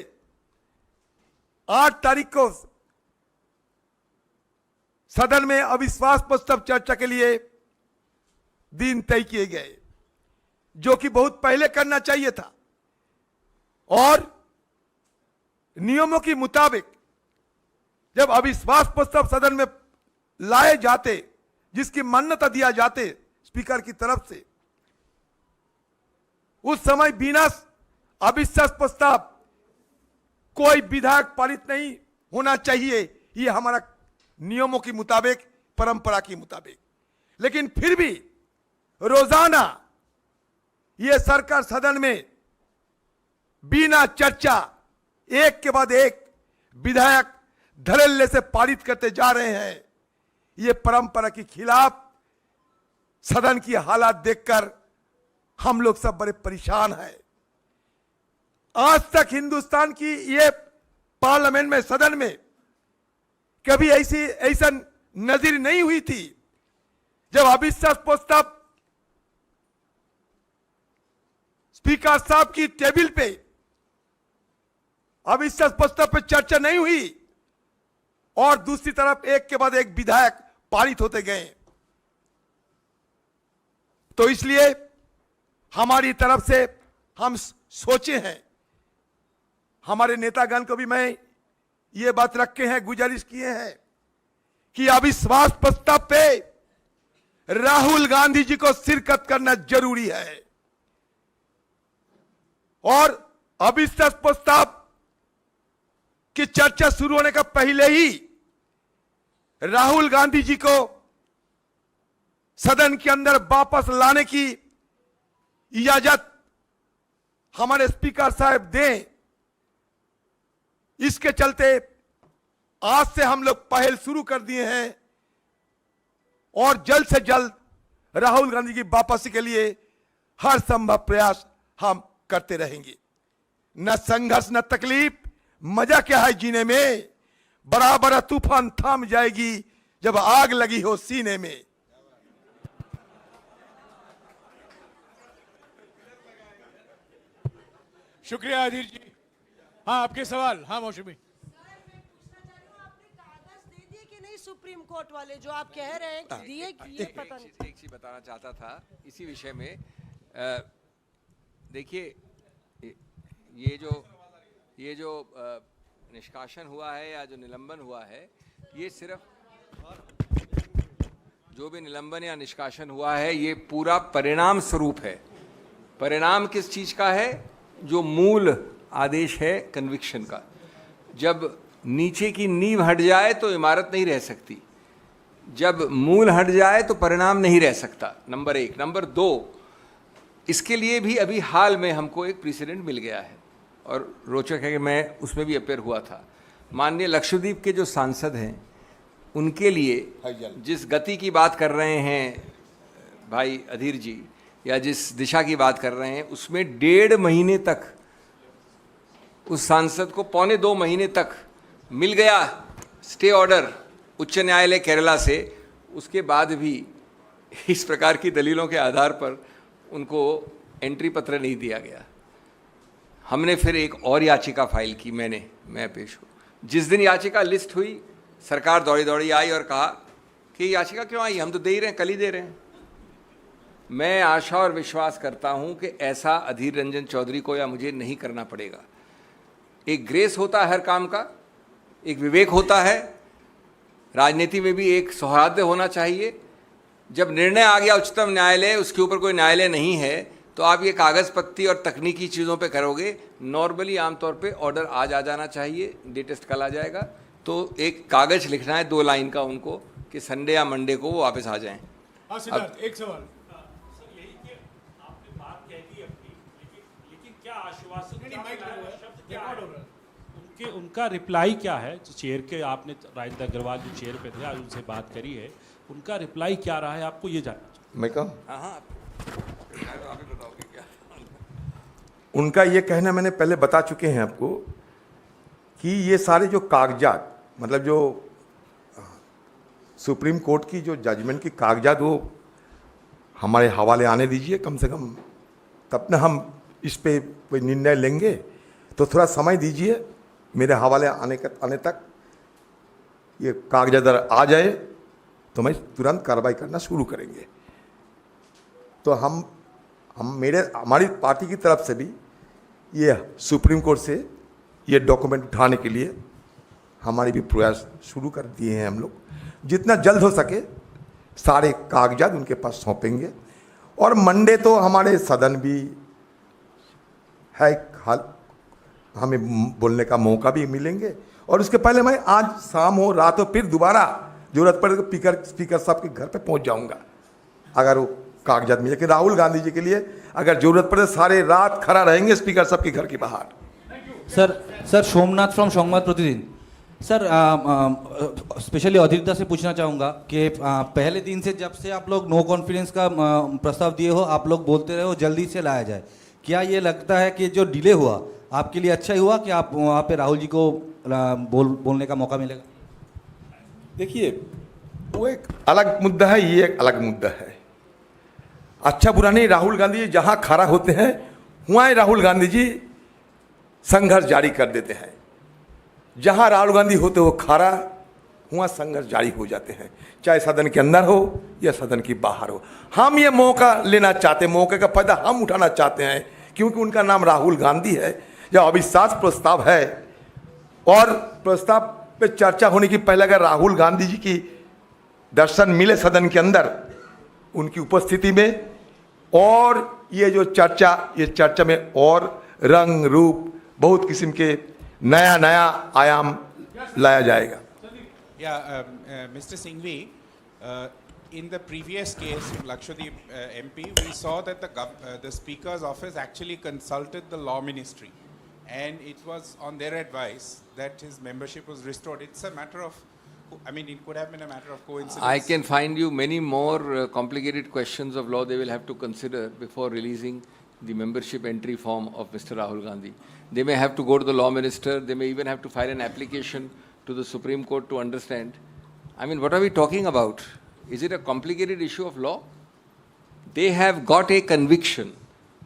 8 तारीख को सदन में अविश्वास प्रस्ताव चर्चा के लिए दिन तय किए गए, जो कि बहुत पहले करना चाहिए था। और नियमों के मुताबिक जब अविश्वास प्रस्ताव सदन में लाए जाते, जिसकी मान्यता दिया जाते स्पीकर की तरफ से, उस समय बिना अविश्वास प्रस्ताव कोई विधेयक पारित नहीं होना चाहिए। ये हमारा नियमों के मुताबिक, परंपरा के मुताबिक। लेकिन फिर भी रोजाना ये सरकार सदन में बिना चर्चा एक के बाद एक विधेयक धड़ल्ले से पारित करते जा रहे हैं। ये परंपरा के खिलाफ सदन की हालात देखकर हम लोग सब बड़े परेशान हैं। आज तक हिंदुस्तान की ये पार्लियामेंट में, सदन में कभी ऐसा नजीर नहीं हुई थी जब अविश्वास प्रस्ताव स्पीकर साहब की टेबल पे अविश्वास प्रस्ताव पे चर्चा नहीं हुई और दूसरी तरफ एक के बाद एक विधेयक पारित होते गए। तो इसलिए हमारी तरफ से हम सोचे हैं, हमारे नेतागण को भी मैं ये बात रखे हैं, गुजारिश किए हैं कि अविश्वास प्रस्ताव पे राहुल गांधी जी को शिरकत करना जरूरी है। और अविश्वास प्रस्ताव की चर्चा शुरू होने का पहले ही राहुल गांधी जी को सदन के अंदर वापस लाने की इजाजत हमारे स्पीकर साहब दें। इसके चलते आज से हम लोग पहल शुरू कर दिए हैं और जल्द से जल्द राहुल गांधी की वापसी के लिए हर संभव प्रयास हम करते रहेंगे। न संघर्ष न तकलीफ, मजा क्या है जीने में। बराबर तूफान थम जाएगी जब आग लगी हो सीने में। शुक्रिया अधीर जी। हाँ, आपके सवाल। हाँ मौसमी, सुप्रीम कोर्ट वाले जो आप कह रहे हैं कि दिए, ये पता नहीं। एक चीज बताना चाहता था इसी विषय में। देखिए, ये जो निष्कासन हुआ है या जो निलंबन हुआ है, ये सिर्फ जो भी निलंबन या निष्कासन हुआ है, ये पूरा परिणाम स्वरूप है। परिणाम किस चीज का है? जो मूल आदेश है कन्विक्शन का। जब नीचे की नींव हट जाए तो इमारत नहीं रह सकती। जब मूल हट जाए तो परिणाम नहीं रह सकता, नंबर एक। नंबर दो, इसके लिए भी अभी हाल में हमको एक प्रेसिडेंट मिल गया है और रोचक है कि मैं उसमें भी अपेयर हुआ था। माननीय लक्षद्वीप के जो सांसद हैं उनके लिए जिस गति की बात कर रहे हैं भाई अधीर जी, या जिस दिशा की बात कर रहे हैं, उसमें 1.5 महीने तक उस सांसद को 1.25 महीने तक मिल गया स्टे ऑर्डर उच्च न्यायालय केरला से। उसके बाद भी इस प्रकार की दलीलों के आधार पर उनको एंट्री पत्र नहीं दिया गया। हमने फिर एक और याचिका फाइल की, मैं पेश हूँ। जिस दिन याचिका लिस्ट हुई, सरकार दौड़ी दौड़ी आई और कहा कि याचिका क्यों आई, हम तो दे ही रहे हैं, कल ही दे रहे हैं। मैं आशा और विश्वास करता हूं कि ऐसा अधीर रंजन चौधरी को या मुझे नहीं करना पड़ेगा। एक ग्रेस होता है हर काम का, एक विवेक होता है, राजनीति में भी एक सौहार्द होना चाहिए। जब निर्णय आ गया उच्चतम न्यायालय, उसके ऊपर कोई न्यायालय नहीं है, तो आप ये कागज़ पत्ती और तकनीकी चीज़ों पे करोगे। नॉर्मली आमतौर पे ऑर्डर आज आ जाना चाहिए, लेटेस्ट कल आ जाएगा, तो एक कागज़ लिखना है 2 लाइन का उनको कि संडे या मंडे को वो वापस आ जाएं। हाँ सिद्धार्थ, एक सवाल। लेकिन क्या आश्वासन उनका रिप्लाई क्या है? जो चेयर के आपने राजेंद्र अग्रवाल जो चेयर पे थे, आज उनसे बात करी है, उनका रिप्लाई क्या रहा है, आपको ये जानना चाहिए। मैं कहूँ, हाँ, आप ही बताओगे क्या? उनका ये कहना मैंने पहले बता चुके हैं आपको कि ये सारे जो कागजात, मतलब जो सुप्रीम कोर्ट की जो जजमेंट की कागजात, वो हमारे हवाले आने दीजिए कम से कम, तब ना हम इस पे कोई निर्णय लेंगे। तो थोड़ा समय दीजिए, मेरे हवाले आने तक ये कागजात आ जाए तो मैं तुरंत कार्रवाई करना शुरू करेंगे। तो हमारी पार्टी की तरफ से भी ये सुप्रीम कोर्ट से ये डॉक्यूमेंट उठाने के लिए हमारे भी प्रयास शुरू कर दिए हैं। हम लोग जितना जल्द हो सके सारे कागजात उनके पास सौंपेंगे। और मंडे तो हमारे सदन भी है, हमें बोलने का मौका भी मिलेंगे। और उसके पहले मैं आज शाम हो रात हो फिर दोबारा जरूरत पड़े तो स्पीकर साहब के घर पे पहुंच जाऊंगा अगर वो कागजात मिले। कि राहुल गांधी जी के लिए अगर जरूरत पड़े सारे रात खड़ा रहेंगे स्पीकर साहब के घर के बाहर। सर सोमनाथ फ्रॉम संवाद प्रतिदिन। सर स्पेशली अधीरता से पूछना चाहूँगा कि पहले दिन से जब से आप लोग नो कॉन्फिडेंस का प्रस्ताव दिए हो, आप लोग बोलते रहे हो जल्दी से लाया जाए। क्या ये लगता है कि जो डिले हुआ आपके लिए अच्छा ही हुआ कि आप वहाँ पे राहुल जी को बोलने का मौका मिलेगा? देखिए, वो एक अलग मुद्दा है, ये एक अलग मुद्दा है। अच्छा बुरा नहीं, राहुल गांधी जी जहाँ खड़ा होते हैं वहाँ राहुल गांधी जी संघर्ष जारी कर देते हैं। जहाँ राहुल गांधी होते हो खड़ा, वहाँ संघर्ष जारी हो जाते हैं, चाहे सदन के अंदर हो या सदन के बाहर हो। हम ये मौका लेना चाहते हैं, मौके का फायदा हम उठाना चाहते हैं, क्योंकि उनका नाम राहुल गांधी है। जब अविश्वास प्रस्ताव है और प्रस्ताव पे चर्चा होने की पहले अगर राहुल गांधी जी की दर्शन मिले सदन के अंदर उनकी उपस्थिति में, और ये जो चर्चा में और रंग रूप बहुत किस्म के नया आयाम लाया जाएगा। Mr. Singhvi, in the previous case, Lakshadweep MP, we saw that the Speaker's office actually consulted the Law Ministry, and it was on their advice that his membership was restored. It's a matter of, I mean, it could have been a matter of coincidence. I can find you many more complicated questions of law they will have to consider before releasing the membership entry form of Mr. Rahul Gandhi. They may have to go to the law minister, they may even have to file an application to the Supreme Court to understand. I mean, what are we talking about? Is it a complicated issue of law? They have got a conviction.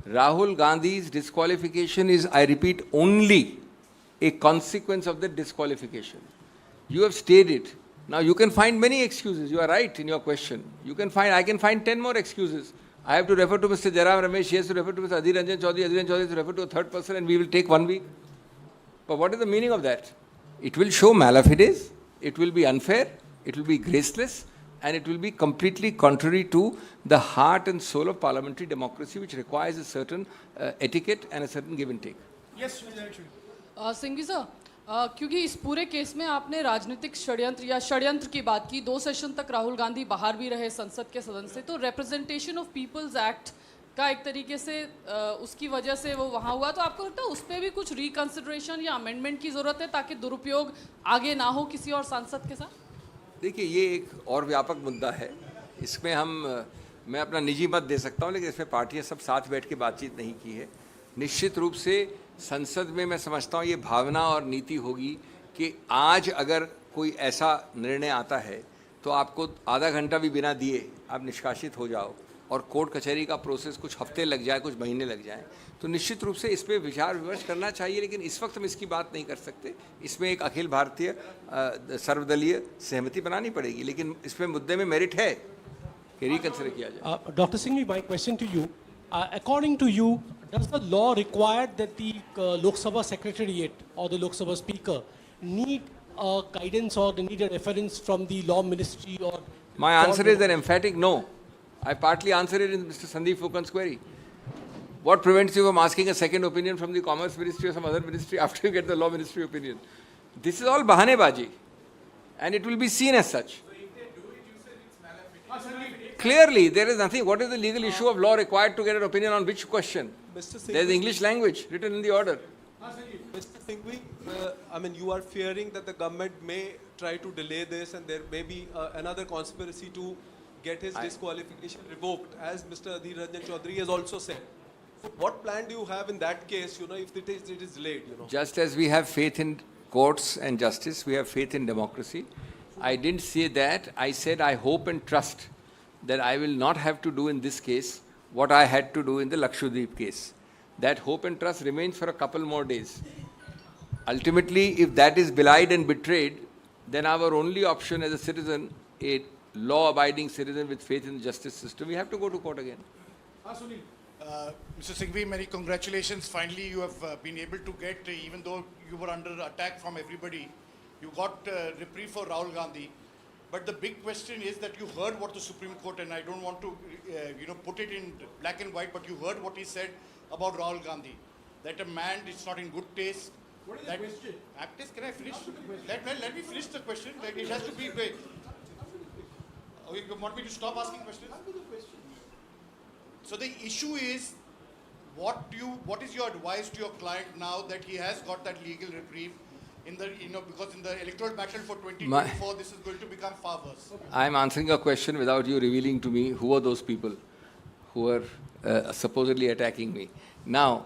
Rahul Gandhi's disqualification is, I repeat, only a consequence of the disqualification. You have stayed it. Now you can find many excuses. You are right in your question. I can find 10 more excuses. I have to refer to Mr. Jairam Ramesh, he has to refer to Mr. Adhir Ranjan Chaudhary has to refer to a third person, and we will take 1 week. But what is the meaning of that? It will show malafide, it will be unfair, it will be graceless, and it will be completely contrary to the heart and soul of parliamentary democracy, which requires a certain etiquette and a certain give and take. Yes, Singhvi sir, क्योंकि इस पूरे case में आपने राजनीतिक षड्यंत्र या षड्यंत्र की बात की, 2 सेशन तक राहुल गांधी बाहर भी रहे संसद के सदन से, तो रिप्रेजेंटेशन ऑफ पीपल्स एक्ट का एक तरीके से उसकी वजह से वो वहाँ हुआ, तो आपको लगता है उस पर भी कुछ रिकंसिडरेशन या अमेंडमेंट की ज़रूरत है ताकि दुरुपयोग आगे ना हो किसी और सांसद के साथ? देखिए, ये एक और व्यापक मुद्दा है। इसमें मैं अपना निजी मत दे सकता हूँ, लेकिन इसमें पार्टियाँ सब साथ बैठ के बातचीत नहीं की है। निश्चित रूप से संसद में मैं समझता हूँ ये भावना और नीति होगी कि आज अगर कोई ऐसा निर्णय आता है तो आपको आधा घंटा भी बिना दिए आप निष्कासित हो जाओ और कोर्ट कचहरी का प्रोसेस कुछ हफ्ते लग जाए, कुछ महीने लग जाए, तो निश्चित रूप से इस पर विचार विमर्श करना चाहिए। लेकिन इस वक्त हम इसकी बात नहीं कर सकते। इसमें एक अखिल भारतीय सर्वदलीय सहमति बनानी पड़ेगी, लेकिन इसमें मुद्दे में मेरिट है कि रिकंसिडर किया जाए। Dr. Singhvi, my question to you, according to you, does the law require that the Lok Sabha Secretariat or the Lok Sabha Speaker need guidance or need a reference from the Law Ministry or? My answer is an emphatic no. I partly answered it in Mr. Sandeep Fukan's query. What prevents you from asking a second opinion from the Commerce Ministry or some other ministry after you get the Law Ministry opinion? This is all bahanebaji, and it will be seen as such. Clearly, there is nothing. What is the legal issue of law required to get an opinion on which question? There is English language written in the order. Mr. Singhvi, I mean, you are fearing that the government may try to delay this and there may be another conspiracy to get his disqualification revoked, as Mr. Adhir Ranjan Chaudhary has also said. So what plan do you have in that case, if it is delayed, Just as we have faith in courts and justice, we have faith in democracy. I didn't say that. I said I hope and trust that I will not have to do in this case what I had to do in the Lakshadweep case. That hope and trust remains for a couple more days. Ultimately, if that is belied and betrayed, then our only option as a citizen, a law-abiding citizen with faith in the justice system, we have to go to court again. Mr. Singhvi, many congratulations. Finally, you have been able to get, even though you were under attack from everybody, you got reprieve for Rahul Gandhi. But the big question is that you heard what the Supreme Court, and I don't want to, put it in black and white, but you heard what he said about Rahul Gandhi, that a man is not in good taste. What is the question? Can I finish? Let me finish the question. Like, it has to be. Oh, you want me to stop asking questions? So the issue is, what is your advice to your client now that he has got that legal reprieve? Because in the electoral battle for 2024, this is going to become far worse. I am answering a question without you revealing to me who are those people who are supposedly attacking me. Now,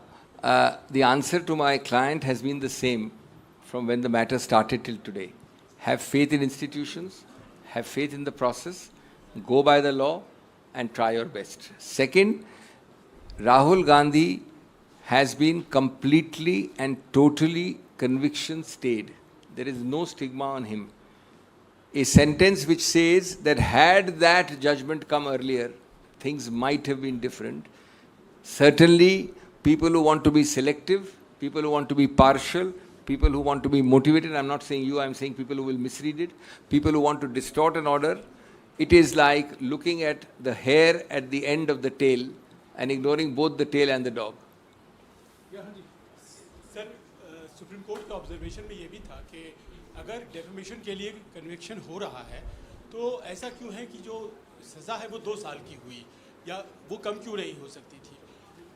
the answer to my client has been the same from when the matter started till today. Have faith in institutions, have faith in the process, go by the law, and try your best. Second, Rahul Gandhi has been completely and totally conviction stayed. There is no stigma on him. A sentence which says that had that judgment come earlier, things might have been different. Certainly, people who want to be selective, people who want to be partial, people who want to be motivated, I'm not saying you, I'm saying people who will misread it, people who want to distort an order, it is like looking at the hair at the end of the tail and ignoring both the tail and the dog. Sir, supreme court का observation में ये भी था कि अगर defamation के लिए conviction हो रहा है तो ऐसा क्यों है कि जो सज़ा है वो 2 साल की हुई या वो कम क्यों नहीं हो सकती थी,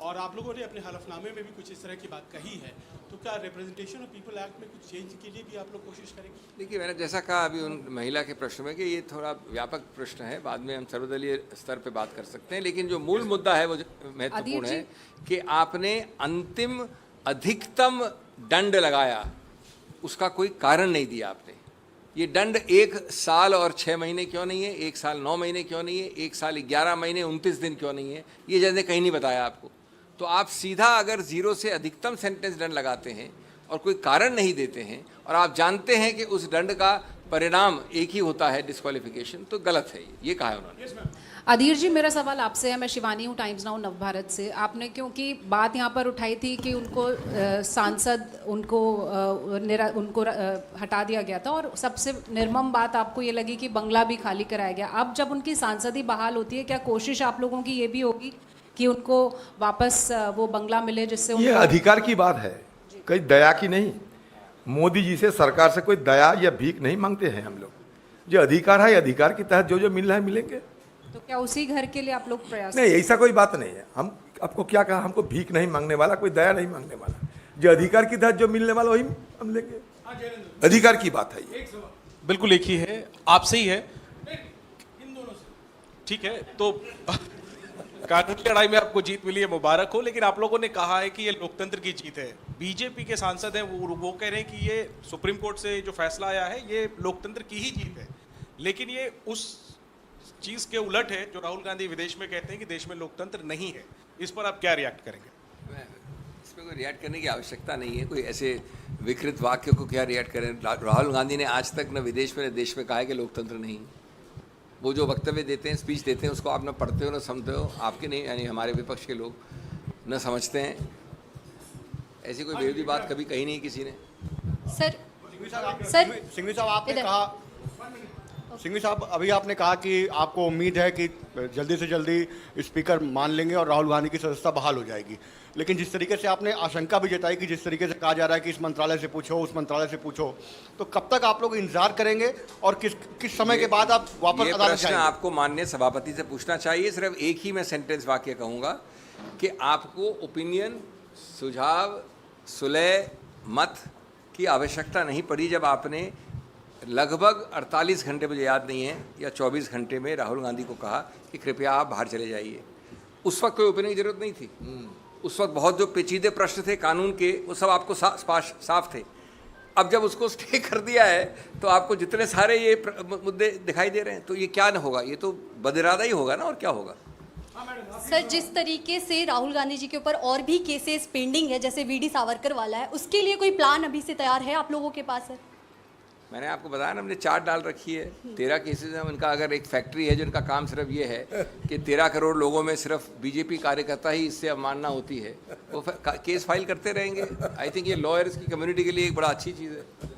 और आप लोगों ने अपने हलफनामे में भी कुछ इस तरह की बात कही है, तो क्या रिप्रेजेंटेशन ऑफ पीपल एक्ट में कुछ चेंज के लिए भी आप लोग कोशिश करेंगे? देखिए, मैंने जैसा कहा अभी उन महिला के प्रश्न में कि ये थोड़ा व्यापक प्रश्न है, बाद में हम सर्वदलीय स्तर पे बात कर सकते हैं, लेकिन जो मूल मुद्दा है वो महत्वपूर्ण है कि आपने अंतिम अधिकतम दंड लगाया, उसका कोई कारण नहीं दिया आपने। ये दंड 1 साल और 6 महीने क्यों नहीं है, 1 साल 9 महीने क्यों नहीं है, 1 साल 11 महीने 29 दिन क्यों नहीं है, ये जैसे कहीं नहीं बताया आपको। तो आप सीधा अगर 0 से अधिकतम सेंटेंस दंड लगाते हैं और कोई कारण नहीं देते हैं और आप जानते हैं कि उस दंड का परिणाम एक ही होता है, डिस्क्वालिफिकेशन, तो गलत है। ये कहा है उन्होंने। अधीर जी, मेरा सवाल आपसे है, मैं शिवानी हूँ, टाइम्स नाउ नवभारत से। आपने क्योंकि बात यहाँ पर उठाई थी कि उनको सांसद उनको हटा दिया गया था और सबसे निर्मम बात आपको ये लगी कि बंगला भी खाली कराया गया। अब जब उनकी सांसदी बहाल होती है, क्या कोशिश आप लोगों की ये भी होगी कि उनको वापस वो बंगला मिले जिससे ये अधिकार की बात है, कहीं दया की नहीं। मोदी जी से, सरकार से कोई दया या भीख नहीं मांगते हैं हम लोग। जो अधिकार है, अधिकार के तहत जो जो मिल रहा है मिलेंगे। तो क्या उसी घर के लिए आप लोग प्रयास नहीं, ऐसा कोई बात नहीं है। हम आपको क्या कहा, हमको भीख नहीं मांगने वाला, कोई दया नहीं मांगने वाला। जो अधिकार के तहत जो मिलने वाला वही हम लेंगे। अधिकार की बात है ये। बिल्कुल एक ही है, आपसे ही है, ठीक है। तो कानूनी लड़ाई में आपको जीत मिली है, मुबारक हो। लेकिन आप लोगों ने कहा है कि ये लोकतंत्र की जीत है। बीजेपी के सांसद हैं, वो कह रहे हैं कि ये सुप्रीम कोर्ट से जो फैसला आया है ये लोकतंत्र की ही जीत है। लेकिन ये उस चीज के उलट है जो राहुल गांधी विदेश में कहते हैं कि देश में लोकतंत्र नहीं है। इस पर आप क्या रिएक्ट करेंगे? इसमें कोई रिएक्ट करने की आवश्यकता नहीं है। कोई ऐसे विकृत वाक्य को क्या रिएक्ट करें। राहुल गांधी ने आज तक न विदेश में न देश में कहा है कि लोकतंत्र नहीं। वो जो वक्तव्य देते हैं, स्पीच देते हैं, उसको आप न पढ़ते हो न समझते हो। आपके नहीं, यानी हमारे विपक्ष के लोग न समझते हैं। ऐसी कोई बेहूदी बात कभी कही नहीं किसी ने। सर सिंघवी साहब आपने कहा, सिंघवी साहब अभी आपने कहा कि आपको उम्मीद है कि जल्दी से जल्दी स्पीकर मान लेंगे और राहुल गांधी की सदस्यता बहाल हो जाएगी। लेकिन जिस तरीके से आपने आशंका भी जताई कि जिस तरीके से कहा जा रहा है कि इस मंत्रालय से पूछो, उस मंत्रालय से पूछो, तो कब तक आप लोग इंतजार करेंगे और किस समय के बाद आप वापस अदालत प्रश्न जाएंगे? आपको माननीय सभापति से पूछना चाहिए। सिर्फ एक ही मैं सेंटेंस वाक्य कहूँगा कि आपको ओपिनियन, सुझाव, सुलह, मत की आवश्यकता नहीं पड़ी जब आपने लगभग 48 घंटे, मुझे याद नहीं है, या 24 घंटे में राहुल गांधी को कहा कि कृपया आप बाहर चले जाइए। उस वक्त कोई ओपिनियन की जरूरत नहीं थी। उस वक्त बहुत जो पेचीदे प्रश्न थे कानून के, वो सब आपको साफ थे। अब जब उसको स्टे कर दिया है तो आपको जितने सारे ये मुद्दे दिखाई दे रहे हैं, तो ये क्या न होगा, ये तो बदिरादा ही होगा ना, और क्या होगा। सर, जिस तरीके से राहुल गांधी जी के ऊपर और भी केसेस पेंडिंग है, जैसे वीडी सावरकर वाला है, उसके लिए कोई प्लान अभी से तैयार है आप लोगों के पास? सर, मैंने आपको बताया ना, हमने चार्ट डाल रखी है। 13 केसेस हैं उनका। अगर एक फैक्ट्री है जिनका काम सिर्फ ये है कि 13 करोड़ लोगों में सिर्फ बीजेपी कार्यकर्ता ही इससे अवमानना होती है, वो केस फाइल करते रहेंगे। आई थिंक ये लॉयर्स की कम्युनिटी के लिए एक बड़ा अच्छी चीज़ है।